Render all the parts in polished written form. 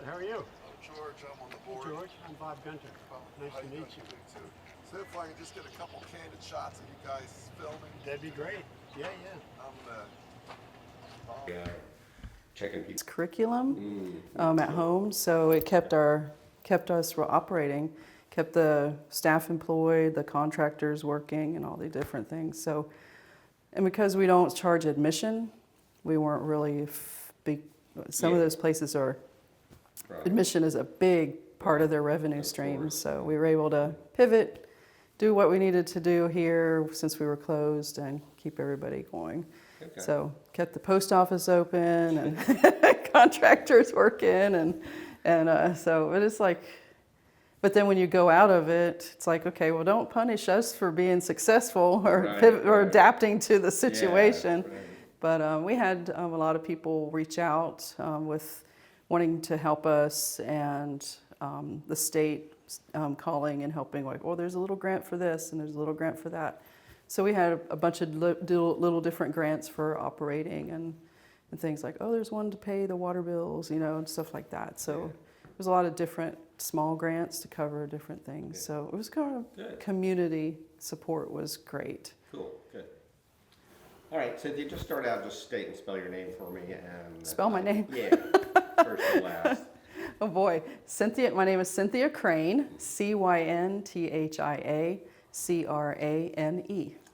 How are you? George, I'm on the Hey, board. George. I'm Bob Gunter. Nice How to you meet doing? you. Me too. So if I can just get a couple candid shots of you guys filming. That'd be great. Yeah, yeah. I'm gonna. Yeah, checking people. Curriculum at home, so it kept us operating, kept the staff employed, the contractors working, and all the different things. So, and because we don't charge admission, we weren't really big. Some of Yeah. those places are Right. admission is a big part of their revenue stream. So we were able to pivot, do what we needed to do here since we were closed, and keep everybody going. Okay. So kept the post office open and contractors working, and so it is like. But then when you go out of it, it's like, okay, well, don't punish us for being successful or Right, or right. adapting to the situation. Yeah, right. But we had a lot of people reach out with wanting to help us, and the state calling and helping, like, oh, there's a little grant for this and there's a little grant for that. So we had a bunch of little different grants for operating and things like, oh, there's one to pay the water bills, and stuff like that. So Yeah. there's a lot of different small grants to cover different things. Yeah. So it was kind of Good. community support was great. Cool, good. All right, so if you just start out, just state and spell your name for me and. Spell my name? Yeah, first and last. Oh boy, Cynthia. My name is Cynthia Crane, Cynthia Crane.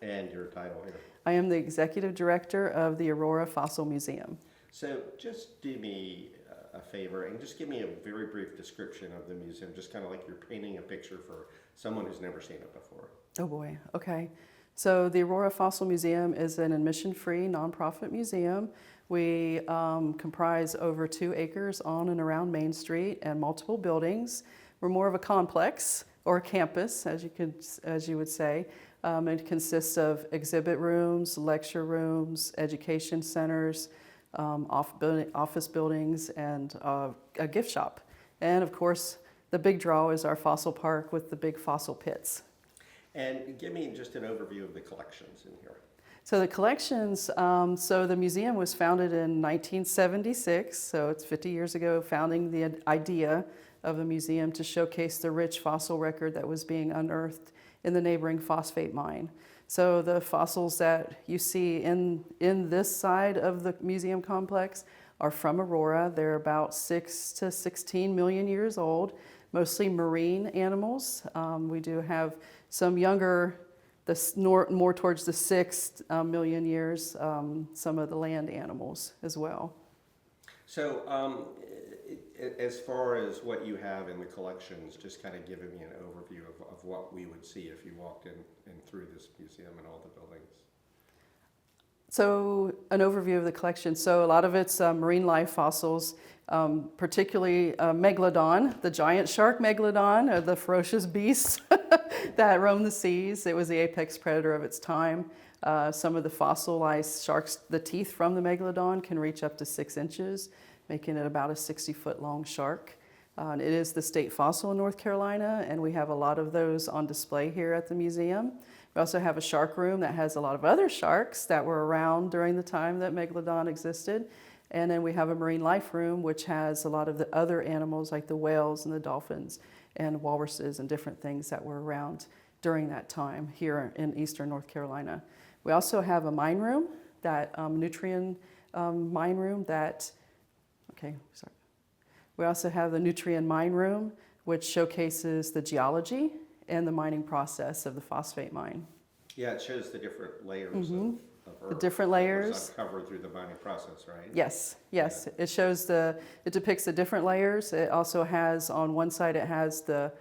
And your title here. I am the executive director of the Aurora Fossil Museum. So just do me a favor and just give me a very brief description of the museum, just kind of like you're painting a picture for someone who's never seen it before. Oh boy, okay. So the Aurora Fossil Museum is an admission-free nonprofit museum. We comprise over 2 acres on and around Main Street and multiple buildings. We're more of a complex or a campus, as you would say. It consists of exhibit rooms, lecture rooms, education centers, office buildings, and a gift shop. And of course, the big draw is our fossil park with the big fossil pits. And give me just an overview of the collections in here. So the collections, so the museum was founded in 1976, so it's 50 years ago, founding the idea of a museum to showcase the rich fossil record that was being unearthed in the neighboring phosphate mine. So the fossils that you see in this side of the museum complex are from Aurora. They're about 6 to 16 million years old, mostly marine animals. We do have some younger, more towards the 6 million years, some of the land animals as well. So as far as what you have in the collections, just kind of giving me an overview of what we would see if you walked in through this museum and all the buildings. So an overview of the collection. So a lot of it's marine life fossils, particularly Megalodon, the giant shark Megalodon, the ferocious beast that roamed the seas. It was the apex predator of its time. Some of the fossilized sharks, the teeth from the Megalodon can reach up to 6 inches, making it about a 60-foot long shark. It is the state fossil in North Carolina, and we have a lot of those on display here at the museum. We also have a shark room that has a lot of other sharks that were around during the time that Megalodon existed. And then we have a marine life room, which has a lot of the other animals like the whales and the dolphins and walruses and different things that were around during that time here in eastern North Carolina. We also have a mine room, that nutrient mine room that, okay, sorry. We also have the nutrient mine room, which showcases the geology and the mining process of the phosphate mine. Yeah, it shows the different layers of Earth. The different that was layers. uncovered through the mining process, right? Yes. It shows it depicts the different layers. It also has, on one side, it has the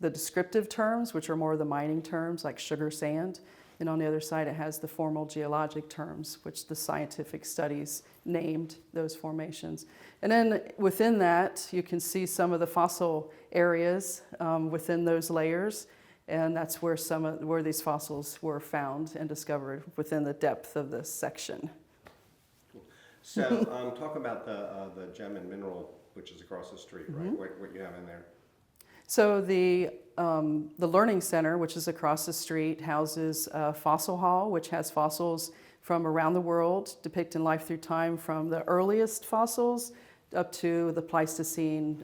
descriptive terms, which are more the mining terms, like sugar sand. And on the other side, it has the formal geologic terms, which the scientific studies named those formations. And then within that, you can see some of the fossil areas within those layers. And that's where where these fossils were found and discovered within the depth of this section. Cool. So talk about the gem and mineral, which is across the street, right? What you have in there. So the Learning Center, which is across the street, houses a fossil hall, which has fossils from around the world depicting life through time, from the earliest fossils up to the Pleistocene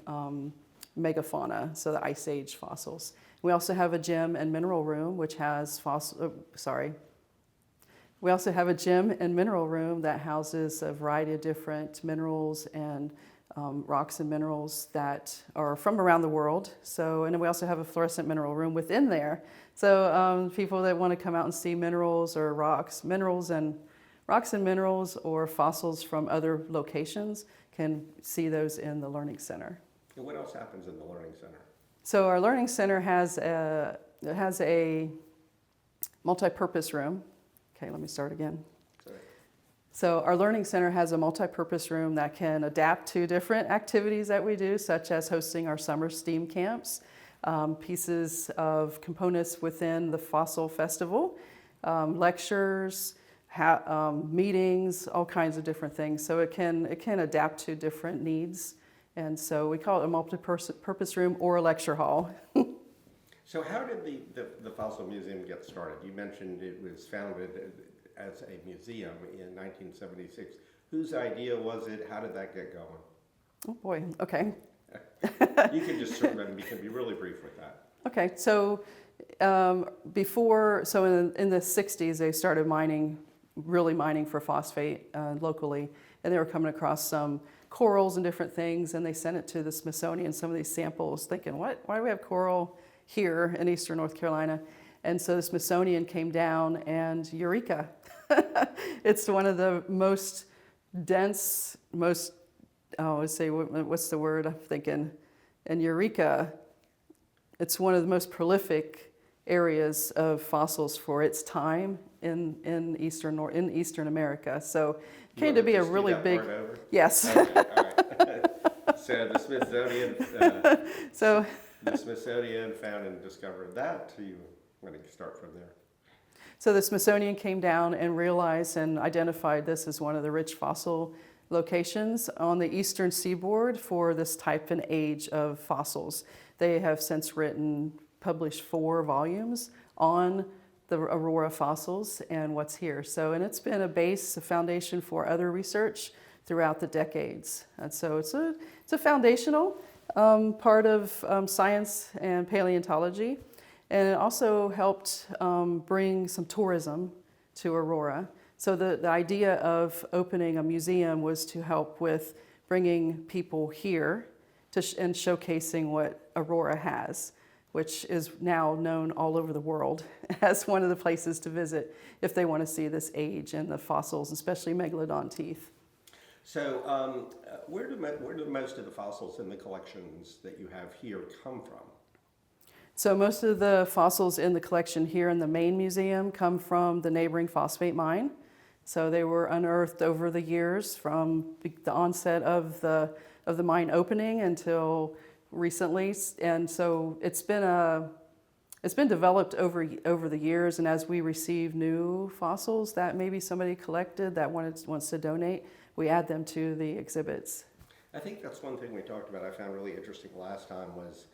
megafauna, so the Ice Age fossils. We also have a gem and mineral room, which has We also have a gem and mineral room that houses a variety of different minerals and rocks and minerals that are from around the world. So, and then we also have a fluorescent mineral room within there. So people that want to come out and see minerals or rocks and minerals or fossils from other locations can see those in the Learning Center. And what else happens in the Learning Center? So our Learning Center has a multi-purpose room. Okay, let me start again. Sorry. So our Learning Center has a multi-purpose room that can adapt to different activities that we do, such as hosting our summer STEAM camps, pieces of components within the Fossil Festival, lectures, meetings, all kinds of different things. So it can adapt to different needs. And so we call it a multi-purpose room or a lecture hall. So how did the Fossil Museum get started? You mentioned it was founded as a museum in 1976. Whose idea was it? How did that get going? Oh boy, okay. You can just sort of, you can be really brief with that. Okay, so in the 60s, they started really mining for phosphate locally, and they were coming across some corals and different things, and they sent it to the Smithsonian, some of these samples, thinking, why do we have coral here in eastern North Carolina? And so the Smithsonian came down, and eureka. It's one of the most dense, what's the word I'm thinking? And Eureka, it's one of the most prolific areas of fossils for its time in Eastern America. So it came to be a really big. Yes. Okay, all right. So the Smithsonian. The Smithsonian found and discovered that. So you want to start from there. So the Smithsonian came down and realized and identified this as one of the rich fossil locations on the eastern seaboard for this type and age of fossils. They have since published 4 volumes on the Aurora fossils and what's here. So, and it's been a foundation for other research throughout the decades. And so it's a foundational part of science and paleontology. And it also helped bring some tourism to Aurora. So the idea of opening a museum was to help with bringing people here and showcasing what Aurora has, which is now known all over the world as one of the places to visit if they want to see this age and the fossils, especially megalodon teeth. So where do most of the fossils in the collections that you have here come from? So most of the fossils in the collection here in the main museum come from the neighboring phosphate mine. So they were unearthed over the years from the onset of the mine opening until recently, and so it's been developed over the years. And as we receive new fossils that maybe somebody collected that wants to donate, we add them to the exhibits. I think that's one thing we talked about. I found really interesting last time was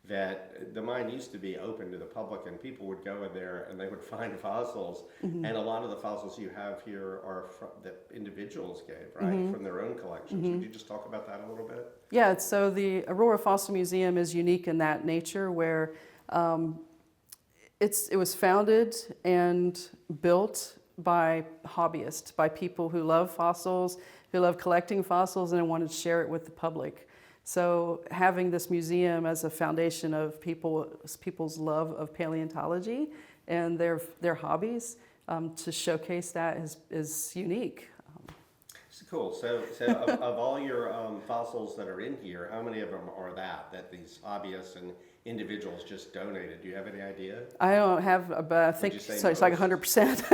that the mine used to be open to the public, and people would go in there and they would find fossils. Mm-hmm. And a lot of the fossils you have here are that individuals gave, right, mm-hmm. from their own collections. Mm-hmm. Would you just talk about that a little bit? Yeah, so the Aurora Fossil Museum is unique in that nature where it was founded and built by hobbyists, by people who love fossils, who love collecting fossils and wanted to share it with the public. So having this museum as a foundation of people's love of paleontology and their hobbies to showcase that is unique. Cool. So of all your fossils that are in here, how many of them are that these hobbyists and individuals just donated? Do you have any idea? I don't have, but I think so it's like 100%.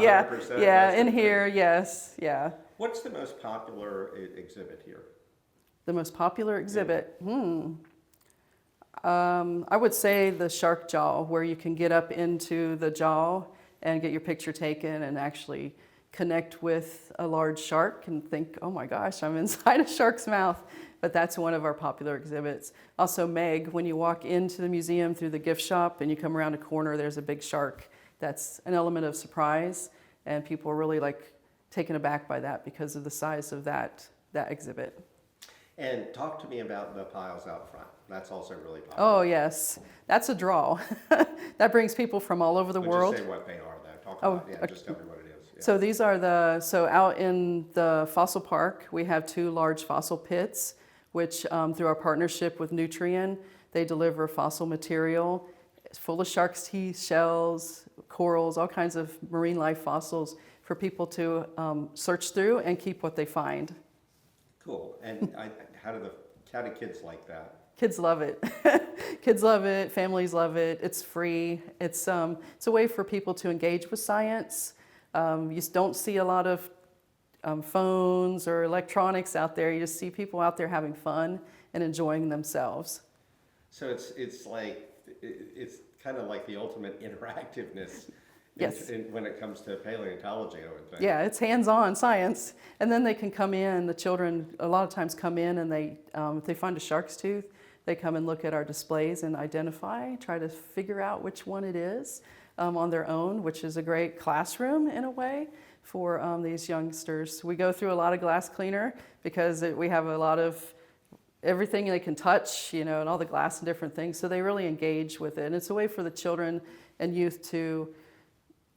Yeah, 100%? Yeah, in here, yes, yeah. What's the most popular exhibit here? The most popular exhibit? I would say the shark jaw, where you can get up into the jaw and get your picture taken and actually connect with a large shark and think, oh my gosh, I'm inside a shark's mouth. But that's one of our popular exhibits. Also Meg, when you walk into the museum through the gift shop and you come around a corner, there's a big shark. That's an element of surprise, and people are really taken aback by that because of the size of that exhibit. And talk to me about the piles out front. That's also really popular. Oh, yes. That's a draw. That brings people from all over the But world. just say what they are, though. Talk Oh, about, yeah, okay. just tell me what it is. Yeah. So these are so out in the fossil park, we have 2 large fossil pits, which through our partnership with Nutrien, they deliver fossil material. It's full of shark's teeth, shells, corals, all kinds of marine life fossils for people to search through and keep what they find. Cool. And how do kids like that? Kids love it. Kids love it. Families love it. It's free. It's a way for people to engage with science. You don't see a lot of phones or electronics out there. You just see people out there having fun and enjoying themselves. So it's kind of like the ultimate interactiveness. Yes. When it comes to paleontology, I would think. Yeah, it's hands-on science. And then they can come in, the children a lot of times come in and if they find a shark's tooth, they come and look at our displays and try to figure out which one it is on their own, which is a great classroom in a way for these youngsters. We go through a lot of glass cleaner because we have a lot of everything they can touch, and all the glass and different things. So they really engage with it. And it's a way for the children and youth to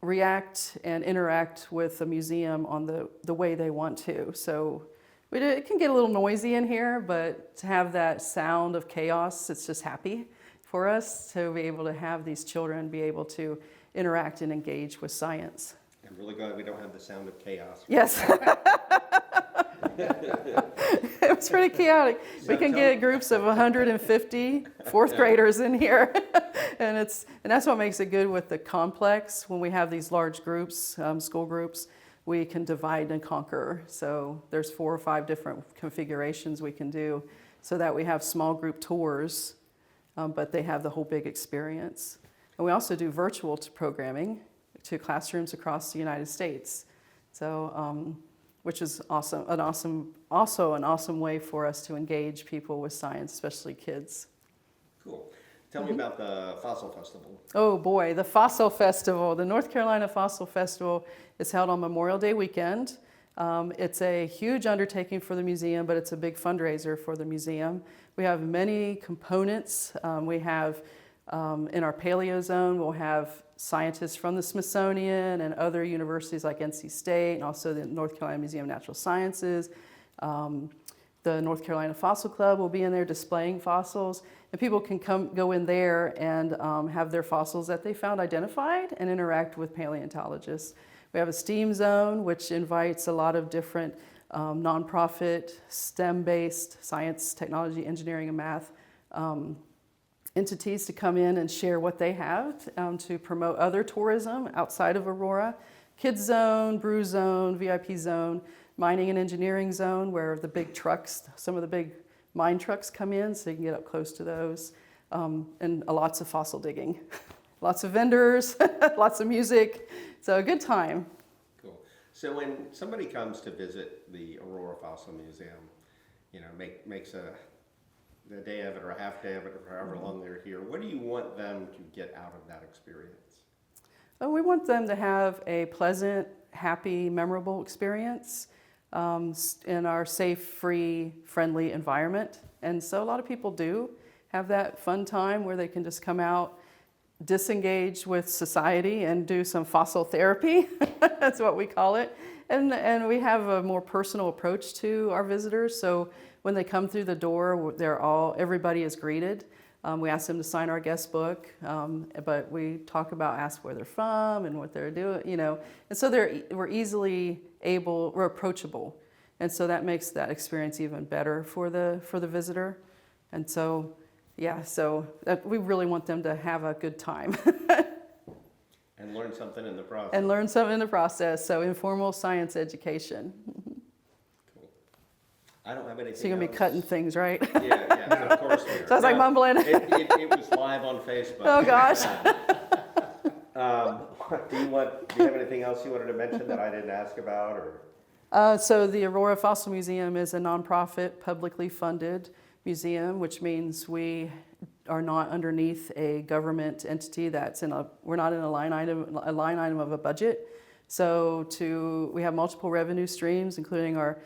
react and interact with the museum on the way they want to. So it can get a little noisy in here, but to have that sound of chaos, it's just happy for us to be able to have these children be able to interact and engage with science. I'm really glad we don't have the sound of chaos. Yes. It was pretty chaotic. We can get groups of 150 fourth graders in here. And that's what makes it good with the complex. When we have these large groups, school groups, we can divide and conquer. So there's 4 or 5 different configurations we can do so that we have small group tours, but they have the whole big experience. And we also do virtual programming to classrooms across the United States. So, which is also an awesome way for us to engage people with science, especially kids. Cool. Tell me about the Fossil Festival. Oh boy, the Fossil Festival. The North Carolina Fossil Festival is held on Memorial Day weekend. It's a huge undertaking for the museum, but it's a big fundraiser for the museum. We have many components. We have in our paleo zone, we'll have scientists from the Smithsonian and other universities like NC State, and also the North Carolina Museum of Natural Sciences. The North Carolina Fossil Club will be in there displaying fossils, and people can go in there and have their fossils that they found identified and interact with paleontologists. We have a STEAM zone, which invites a lot of different nonprofit, STEM-based science, technology, engineering, and math entities to come in and share what they have to promote other tourism outside of Aurora. Kids zone, brew zone, VIP zone, mining and engineering zone, where the big trucks, some of the big mine trucks come in, so you can get up close to those, and lots of fossil digging. Lots of vendors, lots of music, so a good time. Cool. So when somebody comes to visit the Aurora Fossil Museum, makes a day of it or a half day of it or however long they're here, what do you want them to get out of that experience? We want them to have a pleasant, happy, memorable experience in our safe, free, friendly environment. And so a lot of people do have that fun time where they can just come out, disengage with society and do some fossil therapy. That's what we call it. And we have a more personal approach to our visitors. So when they come through the door, everybody is greeted. We ask them to sign our guest book, but we ask where they're from and what they're doing, And so we're approachable. And so that makes that experience even better for the visitor. And so, we really want them to have a good time. And learn something in the process. So informal science education. Cool. I don't have anything So you're going to be cutting things, right? Yeah, of course we are. So I was like mumbling. It was live on Facebook. Oh gosh. Do you have anything else you wanted to mention that I didn't ask about, or? So the Aurora Fossil Museum is a nonprofit, publicly funded museum, which means we are not underneath a government entity we're not in a line item of a budget. So we have multiple revenue streams, including our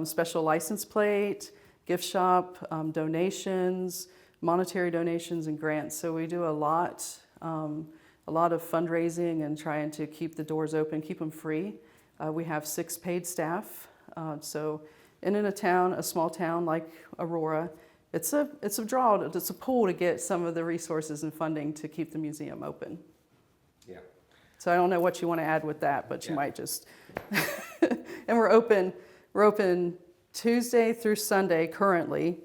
special license plate, gift shop, donations, monetary donations, and grants. So we do a lot of fundraising and trying to keep the doors open, keep them free. We have 6 paid staff. So in a small town like Aurora, it's a draw, it's a pull to get some of the resources and funding to keep the museum open. Yeah. So I don't know what you want to add with that, but you Yeah. might just. And we're open Tuesday through Sunday currently,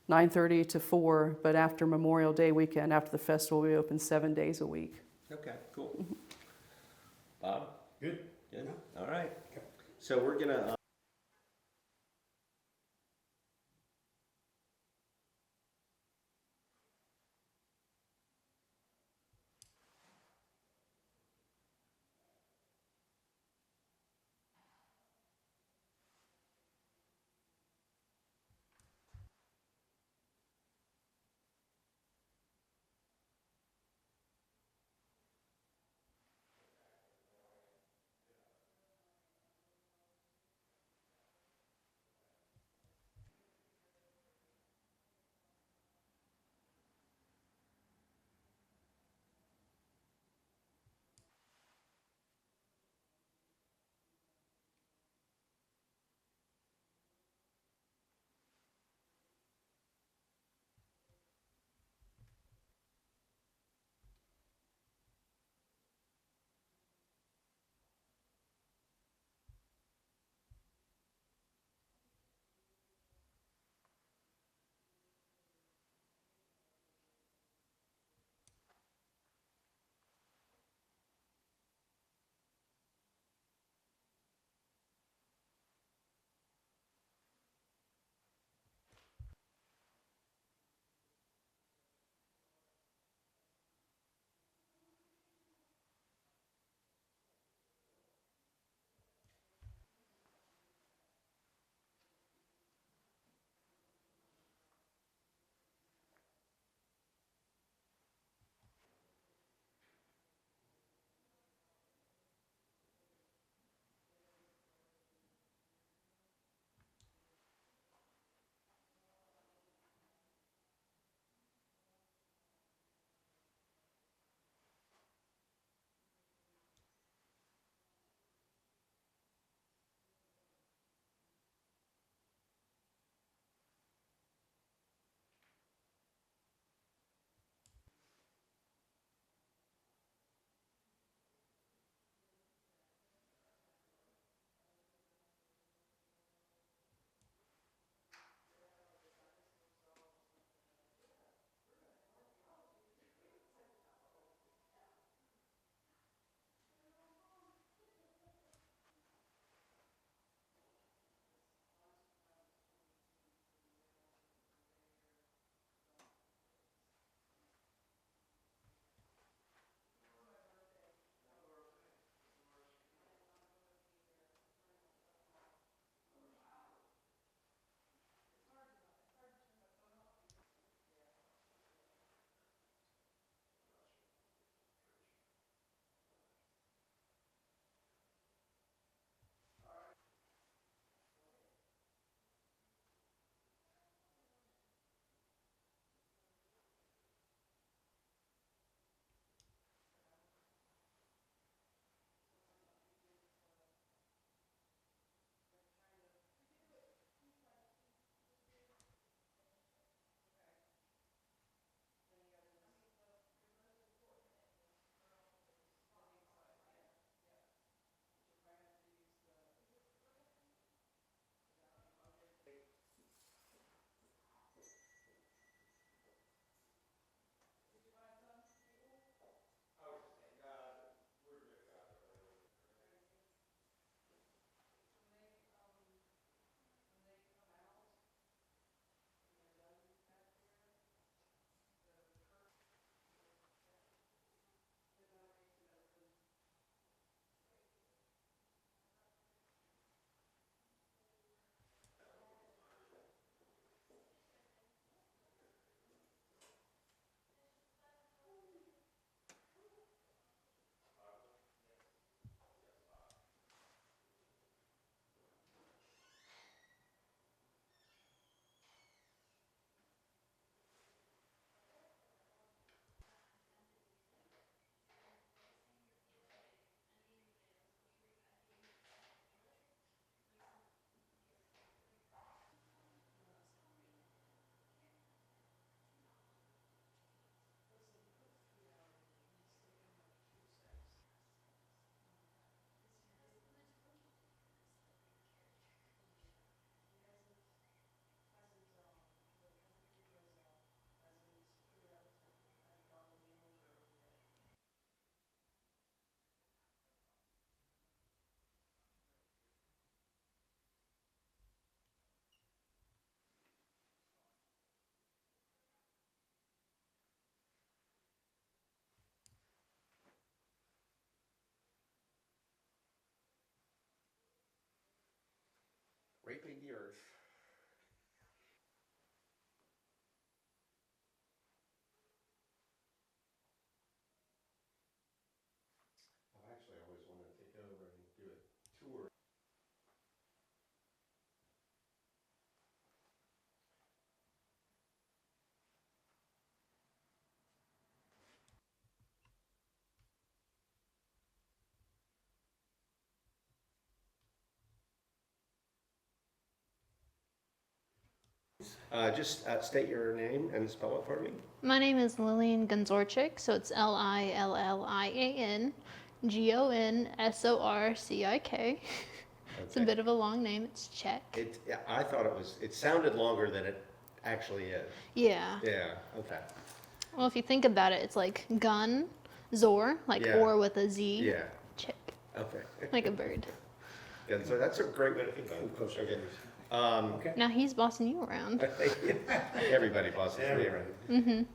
9:30 to 4. But after Memorial Day weekend, after the festival, we open 7 days a week. Okay, cool. Bob? Good. Good. All right. So we're gonna. yours. I've actually always wanted to take over and do a tour. Just state your name and spell it for me. My name is Lillian Gonzorczyk, so it's Lilliangonsorczyk. It's a Okay. bit of a long name. It's Czech. Yeah, I thought it sounded longer than it actually is. Yeah. Yeah, okay. Well, if you think about it, it's like gun, zor, like Yeah. or with a Z. Yeah, Chick, okay. like a bird. And so that's a great way to think of it. Okay. Okay. Now he's bossing you around. Everybody bosses me around.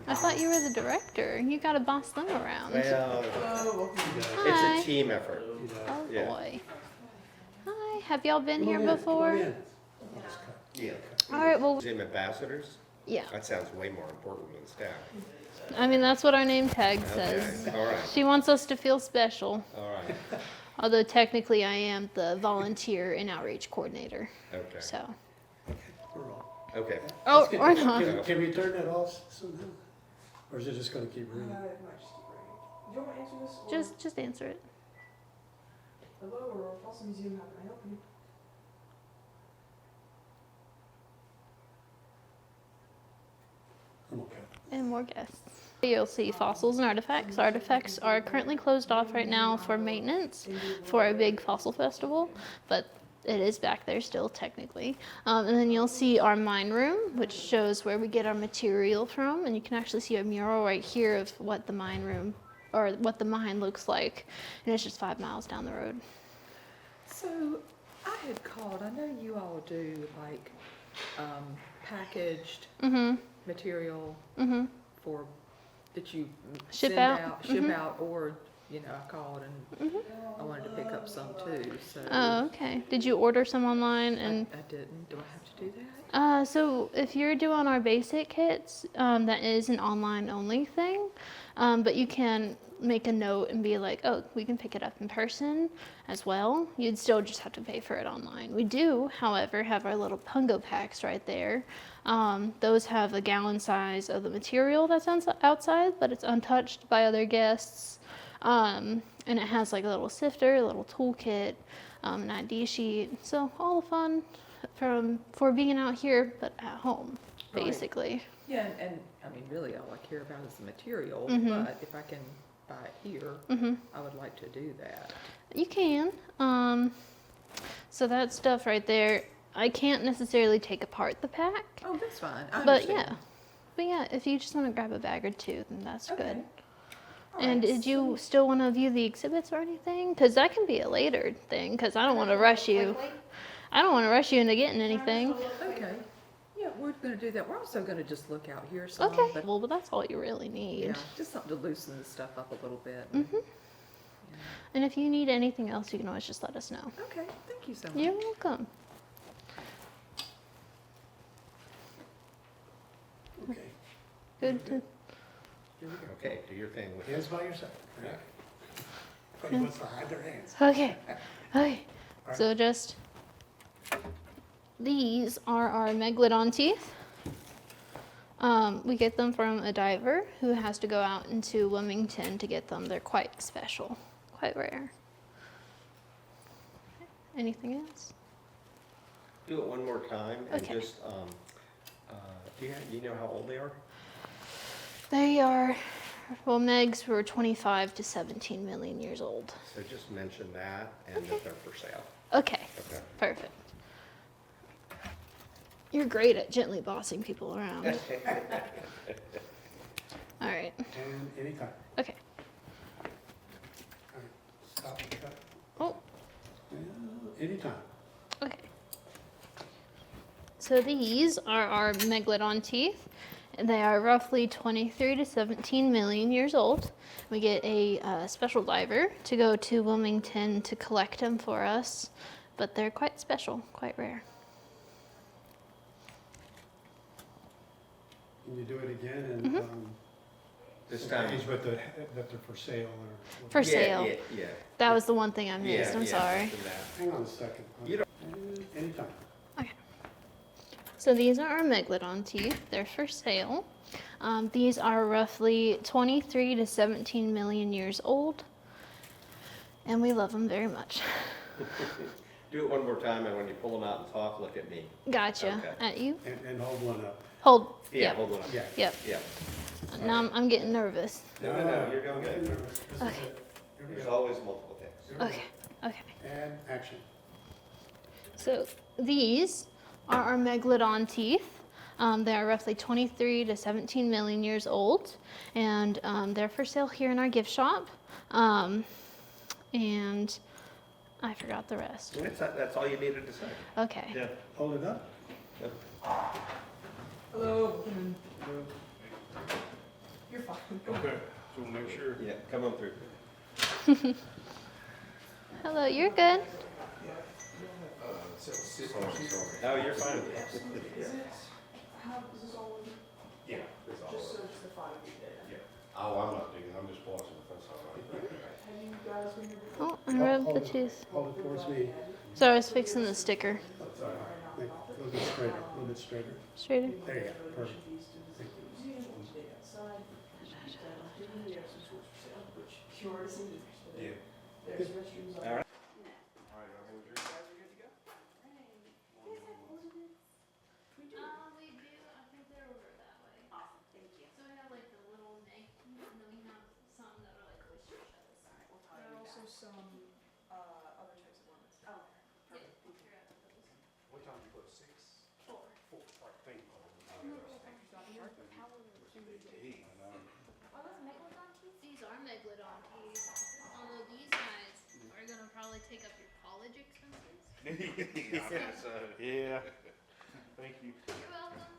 I thought you were the director. You got to boss them around. Well, Hi. it's a team effort. Oh yeah. boy. Hi. Have y'all been here Come on before? in. Yeah. All right. Well, Team ambassadors? yeah. That sounds way more important than staff. I mean, that's what our name tag says. Okay, all right, She wants us to feel special. all right, Although technically I am the volunteer and outreach coordinator. okay, So. okay. Oh, or not. Can we turn that off somehow? Or is it just gonna keep ringing? it might just keep ringing. Do you want to answer this? Or Just answer it. hello, Aurora Fossil Museum. How can I help you? I'm okay. And more guests. You'll see fossils and artifacts. Artifacts are currently closed off right now for maintenance for a big fossil festival, but it is back there still technically. And then you'll see our mine room, which shows where we get our material from, and you can actually see a mural right here of what the mine room or what the mine looks like, and it's just 5 miles down the road. So I had called, I know you all do like packaged material for, that you Ship send out? ship out, or, you know, I called and I wanted to pick up some too, so. Oh, okay. Did you order some online? And I didn't, do I have to do that? so if you're doing our basic kits, that is an online only thing, but you can make a note and be like, oh, we can pick it up in person as well. You'd still just have to pay for it online. We do, however, have our little pungo packs right there. Those have a gallon size of the material that's outside, but it's untouched by other guests. And it has like a little sifter, a little toolkit, an ID sheet. So all the fun for being out here, but at home, Right. basically. Yeah, and I mean, really all I care about is the material, but if I can buy it here, I would like to do that. You can. So that stuff right there, I can't necessarily take apart the pack. Oh, that's fine, I But understand. yeah, if you just want to grab a bag or two, then that's Okay. good. All And right, did you still want to view the exhibits or anything? Because that can be a later thing, because I don't want to rush you. I don't want to rush you into getting anything. Okay, yeah, we're gonna do that. We're also gonna just look out here some, Okay. but Well, but that's all you really need. yeah, just something to loosen this stuff up a little bit. And if you need anything else, you can always just let us know. Okay, thank you so much. You're welcome. Okay. Good to. Here we go. Okay, do your thing with Hands by your side. Yeah. Everybody wants to hide their hands. Okay. Okay. Alright. So just these are our megalodon teeth. We get them from a diver who has to go out into Wilmington to get them. They're quite special, quite rare. Anything else? Do it one more time and Okay. just, do you know how old they are? They are, well, Megs were 25 to 17 million years old. So just mention that and that they're for sale. Okay, Okay. perfect. You're great at gently bossing people around. All right, And anytime. okay. All right. Stop and cut. Oh, Anytime. okay. So these are our megalodon teeth, They are roughly 23 to 17 million years old. We get a special diver to go to Wilmington to collect them for us, but they're quite special, quite rare. Can you do it again and, This time. page with that they're for sale or? For sale. Yeah. That was the one thing I missed. I'm sorry. Hang on a second. You Anytime. Okay. So these are our megalodon teeth. They're for sale. These are roughly 23 to 17 million years old, and we love them very much. Do it one more time, and when you pull them out and talk, look at me. Gotcha. Okay. At you. And hold one up. Hold. Yeah, Yep. hold on. Yeah. Yep. Yeah. Now I'm getting nervous. No, you're going Get good. nervous. This is Okay. it. Here we There's go. always multiple things. Okay. Okay. And action. So these are our megalodon teeth. They are roughly 23 to 17 million years old, and they're for sale here in our gift shop. And I forgot the rest. That's all you needed to say. Okay. Yeah. Hold it up. Hello. You're fine. Okay, so make sure. Yeah, come on through. Hello, you're good. Oh, you're fine. Yeah. Just so it's the file. Yeah. Oh, I'm not digging, I'm just watching, that's all right. Oh, I rubbed the tooth. Hold it towards me. So I was fixing the sticker. Sorry. Make it a little bit straighter, a little bit straighter. Straighter. There you go. Perfect. Yeah. All right. We do. I think they're over that way. Awesome, thank you. So we have like the little egg, and then we have some that are like oyster shells. There are also some other types of ornaments. Oh. What time did you put, 6? 4. 4, all right, thank you. These are megalodon teeth. Although these guys are gonna probably take up your college expenses. Yeah, thank you. You're welcome.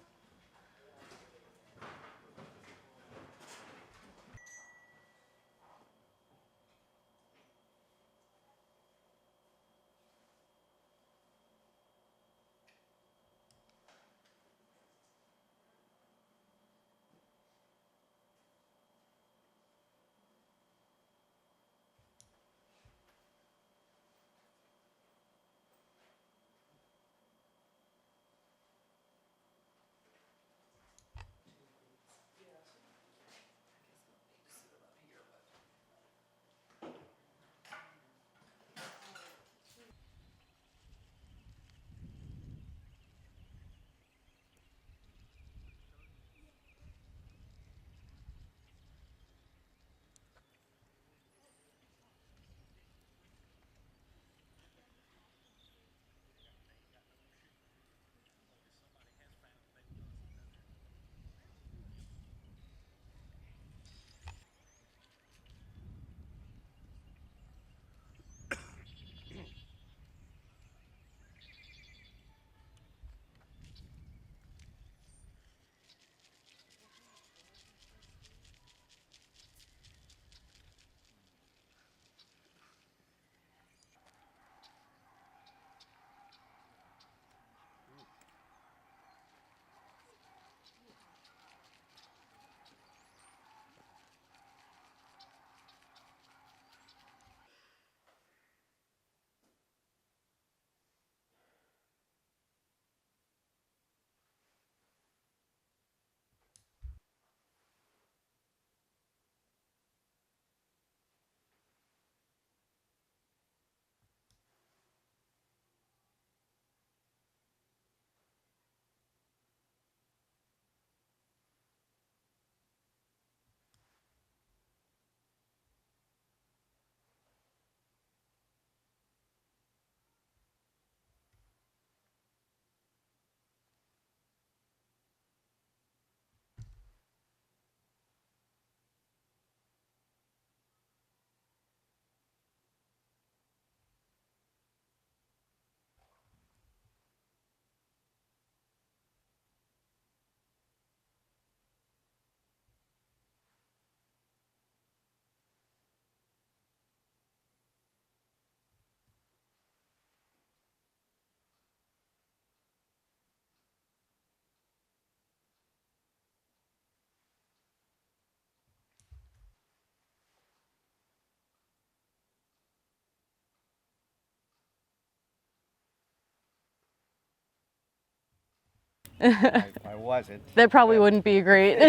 I wasn't. That probably wouldn't be great. Do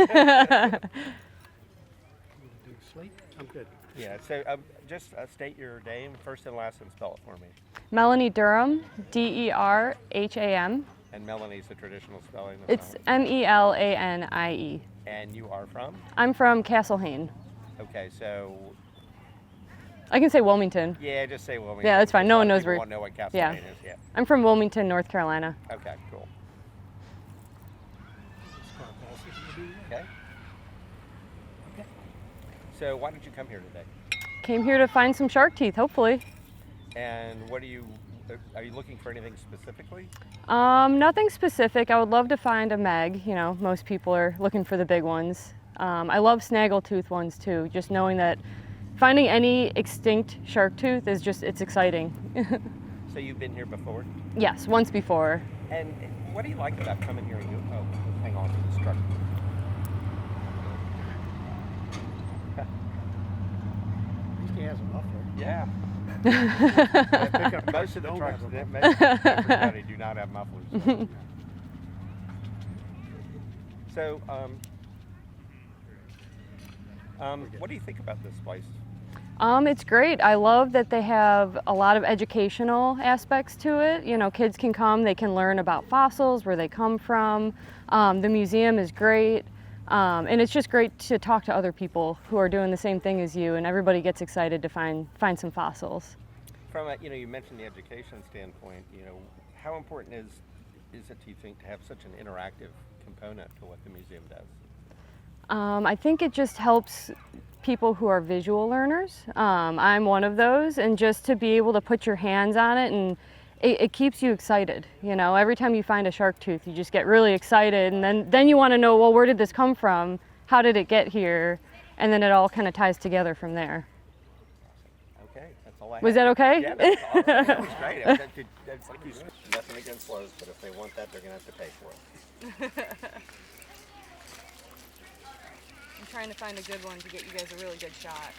sleep? I'm good. Yeah, so just state your name, first and last, and spell it for me. Melanie Durham, Derham. And Melanie's the traditional spelling of It's Melanie. Melanie. And you are from? I'm from Castlehane. Okay, so I can say Wilmington. yeah, just say Wilmington. Yeah, that's fine. because No a lot one of knows people where- won't know what Castle yeah. Lane is. Yeah. I'm from Wilmington, North Carolina. Okay, cool. Okay. So why did you come here today? Came here to find some shark teeth, hopefully. And what are you looking for anything specifically? Nothing specific. I would love to find a meg. You know, most people are looking for the big ones. I love snaggletooth ones too. Just knowing that finding any extinct shark tooth is just, it's exciting. So you've been here before? Yes, once before. And what do you like about coming here and oh, hang on to this truck. At least he has a muffler. Yeah. Pickup Most of the don't trucks have a that muffler. everybody do not have mufflers. So, what do you think about this place? It's great. I love that they have a lot of educational aspects to it. You know, kids can come, they can learn about fossils, where they come from. The museum is great. And it's just great to talk to other people who are doing the same thing as you, and everybody gets excited to find some fossils. From a, you mentioned the education standpoint, how important is it, do you think, to have such an interactive component to what the museum does? I think it just helps people who are visual learners. I'm one of those, and just to be able to put your hands on it, and it keeps you excited. Every time you find a shark tooth, you just get really excited, and then you want to know, well, where did this come from? How did it get here? And then it all kind of ties together from there. Okay, that's all I have. Was that okay? Yeah, that's all. That was great. That's like you said, nothing against Lowe's, but if they want that, they're going to have to pay for it. I'm trying to find a good one to get you guys a really good shot.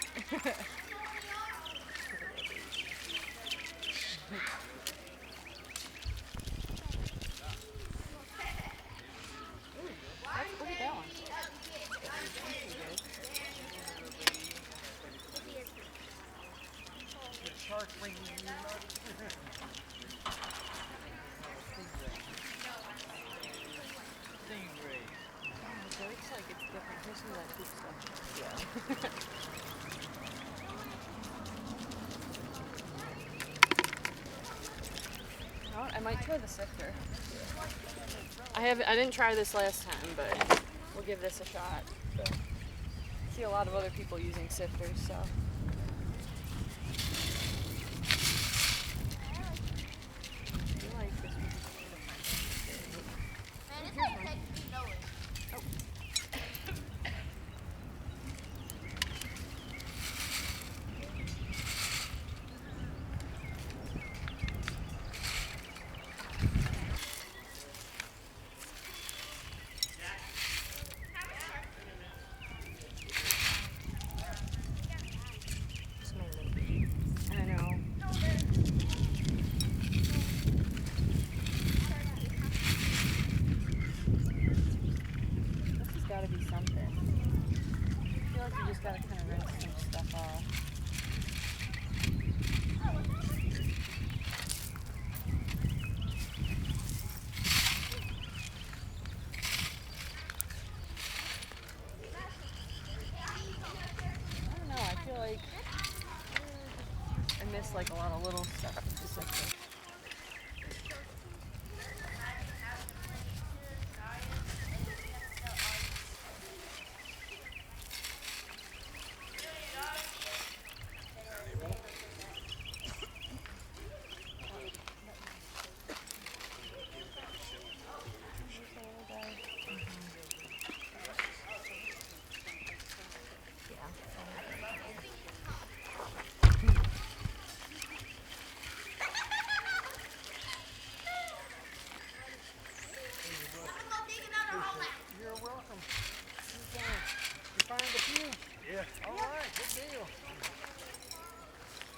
I might try the sifter. I didn't try this last time, but we'll give this a shot. I see a lot of other people using sifters, so. I know. This has got to be something. I feel like you just got to kind of rinse some stuff off. I don't know, I feel like I miss like a lot of little stuff with the sifter. You're welcome. You find a few? Yeah. All right, good deal.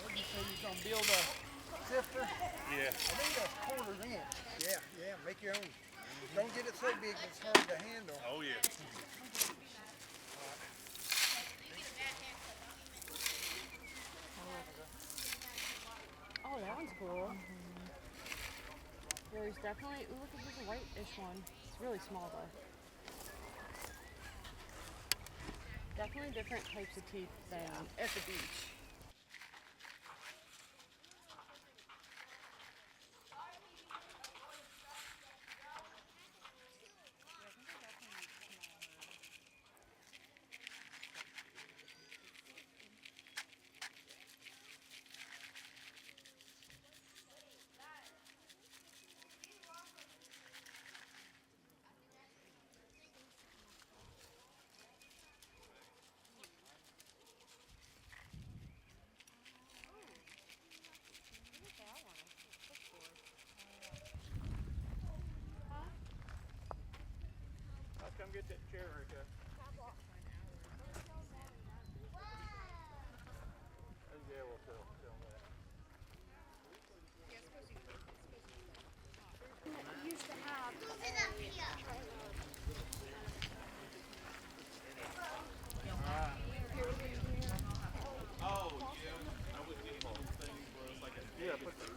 What did you say you're gonna build a sifter? Yeah. I think that's 1/4 inch. Yeah, make your own. Don't get it so big it's hard to handle. Oh, yeah. Oh, that one's cool. There's definitely, ooh, look at this white-ish one. It's really small though. Definitely different types of teeth than at the beach. I'll come get that chair right there. Yeah, we'll film that. Yeah, put them.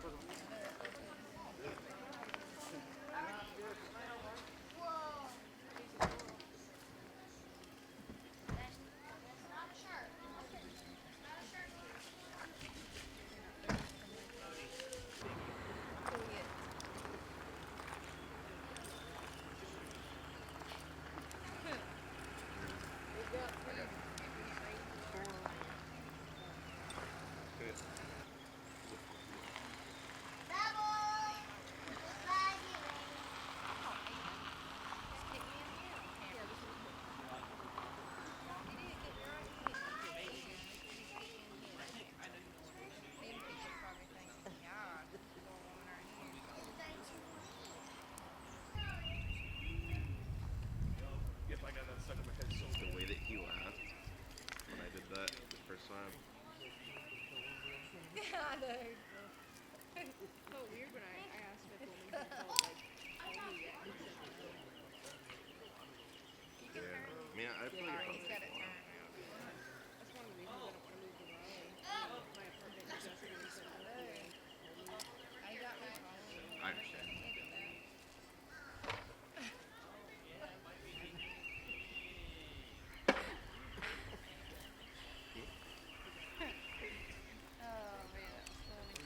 The way that he laughed when I did that the first time. I know. It's so weird when I asked if women can tell, like, only that he said no. Yeah. I mean, I feel like He's got it turned around. That's one of the reasons I don't want to move to Raleigh. My apartment just really said no. I got my phone. I understand. Oh man, that's funny.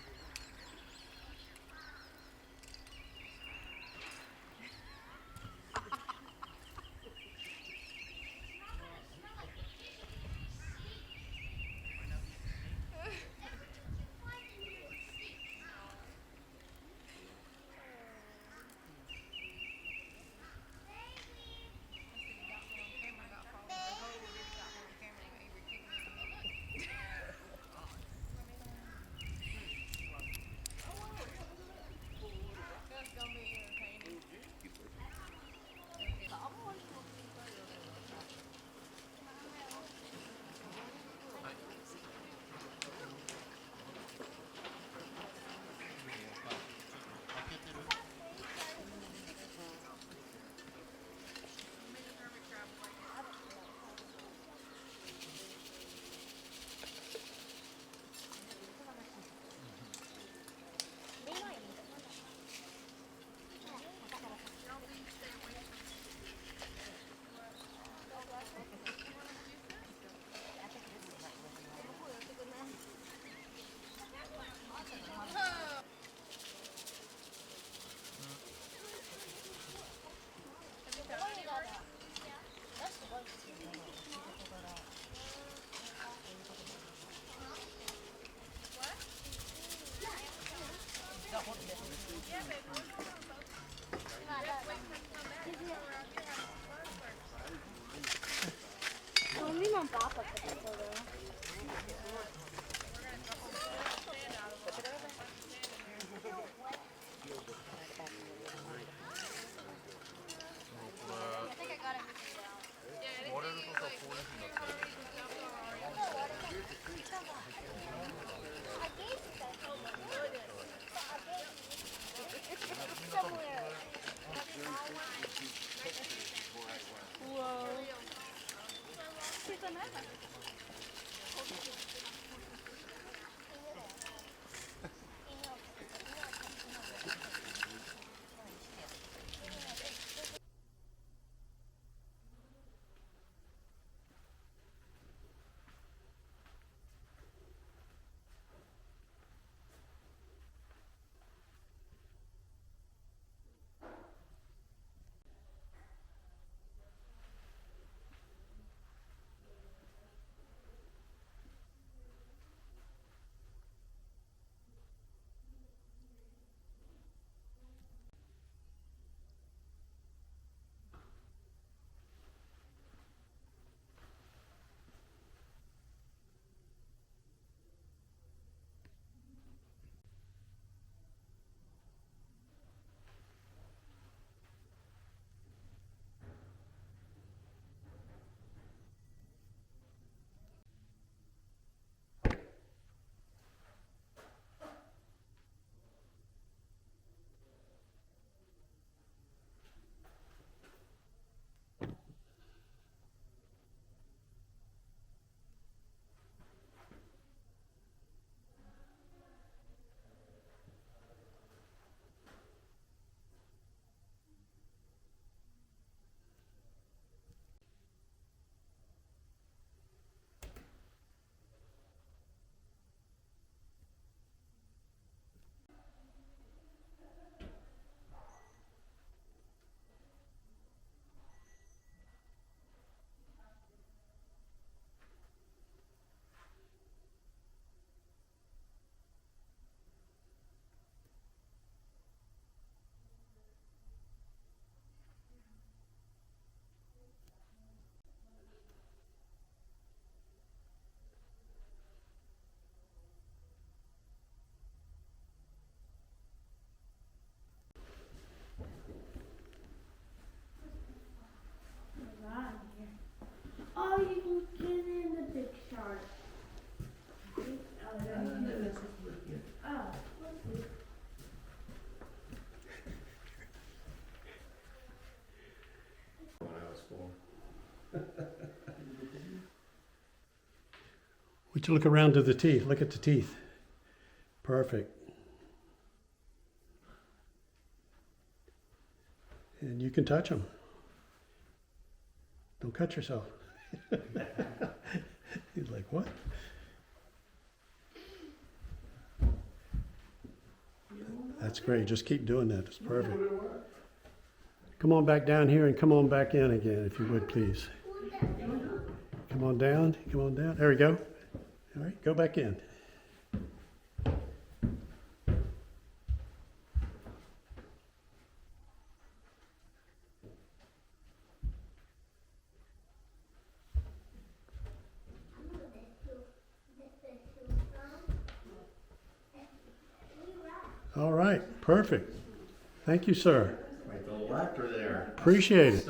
That's gonna be entertaining. Very cool. Oh, you can get in the big shark. Oh, When I was 4. Would you look around to the teeth? Look at the teeth. Perfect. And you can touch them. Don't cut yourself. He's like, what? That's great. Just keep doing that. It's perfect. Come on back down here and come on back in again, if you would, please. Come on down. Come on down. There we go. All right, go back in. All right, perfect. Thank you, sir. Like the little actor there. Appreciate it.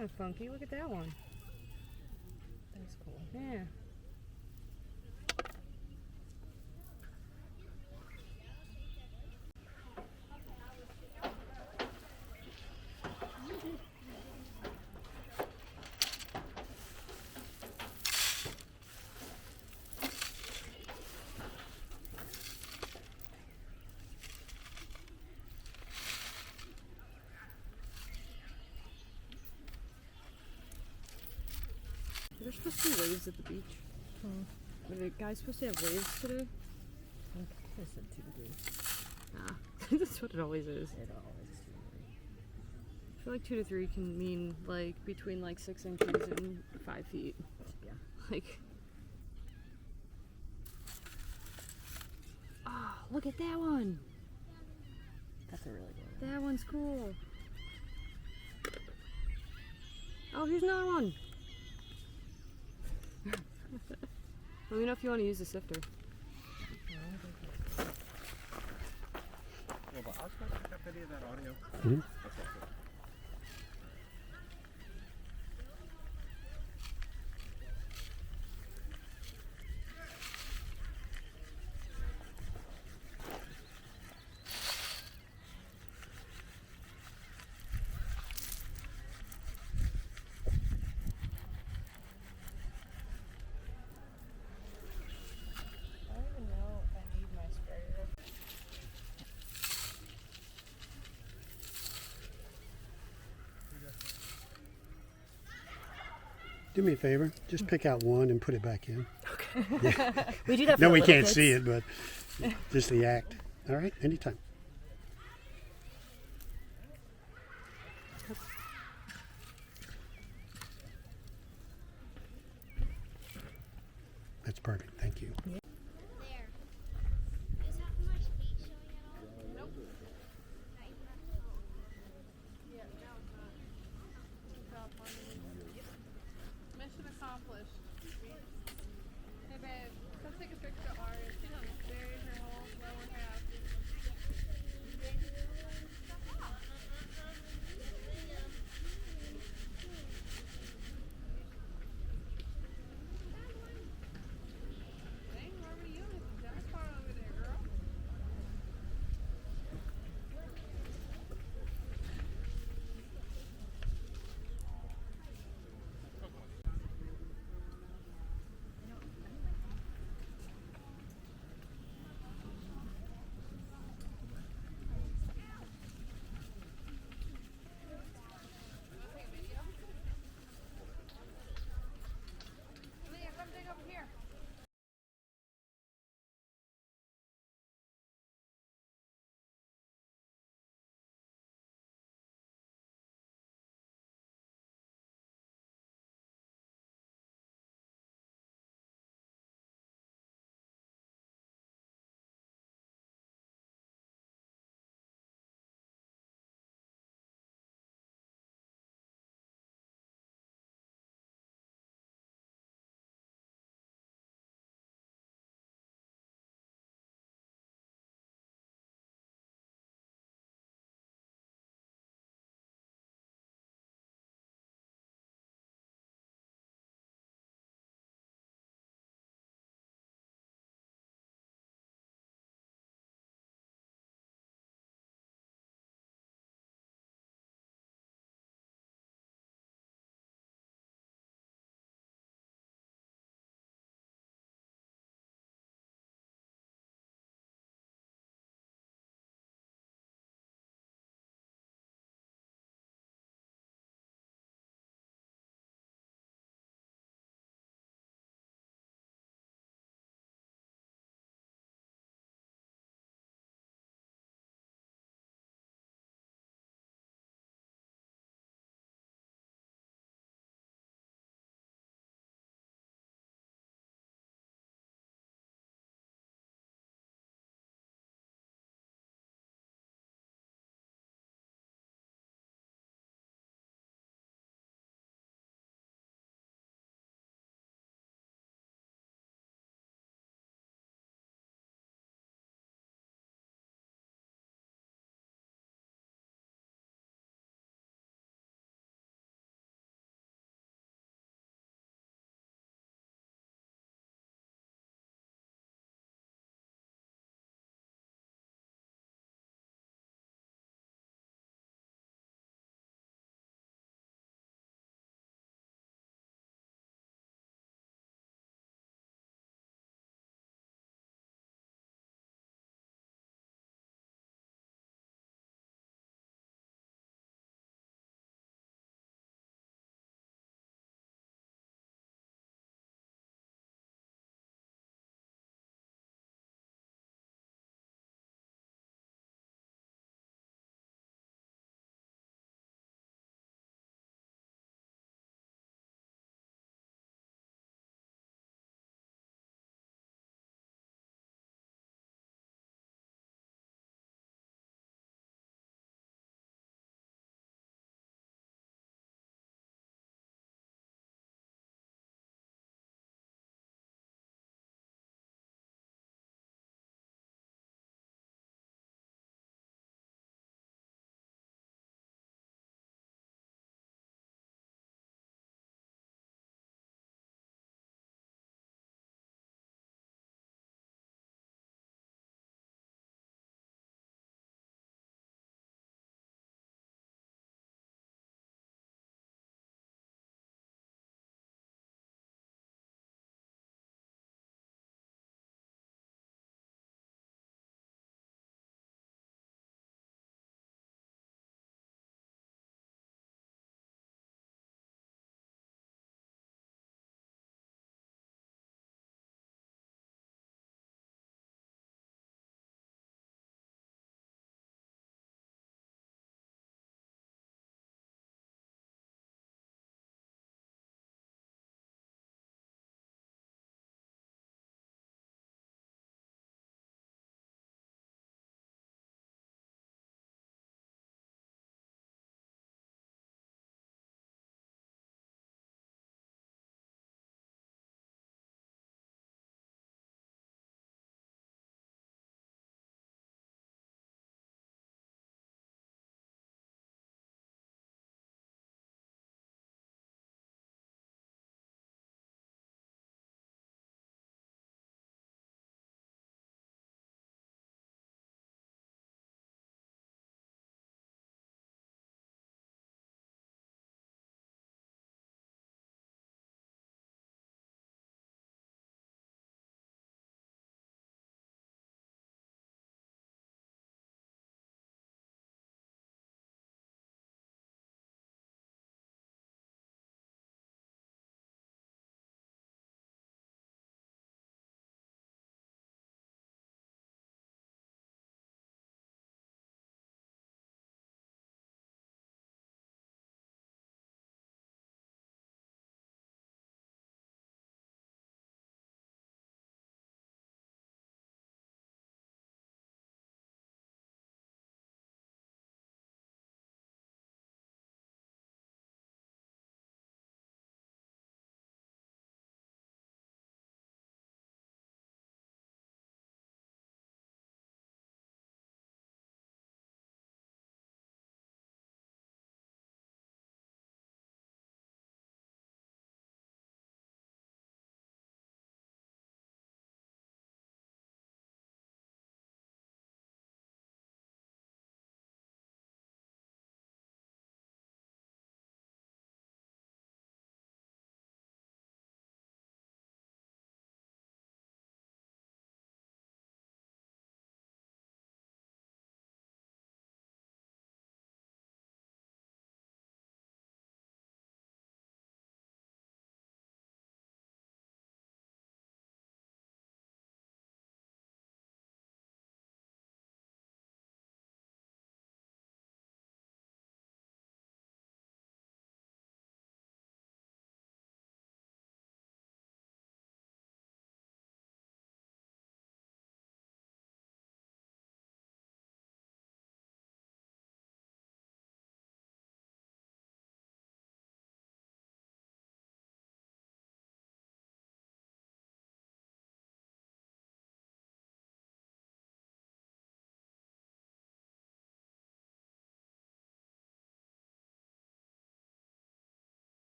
kind of funky. Look at that one. That's cool. Yeah. Are there supposed to be waves at the beach? Are the guys supposed to have waves today? I said 2 degrees. Nah, that's what it always is. It always is 2 degrees. I feel like 2 to 3 can mean like between like 6 inches and 5 feet. Yeah. Like, oh, look at that one. That's a really good one. That one's cool. Oh, here's another one. Let me know if you want to use the sifter. Yeah, but I was going to pick up any of that audio. Mhm. Okay, good. I don't even know if I need my sprayer. Do me a favor, just pick out one and put it back in. We do that for No, the we little can't kids. see it, but just the act. All right, anytime. That's perfect, thank you. Yeah.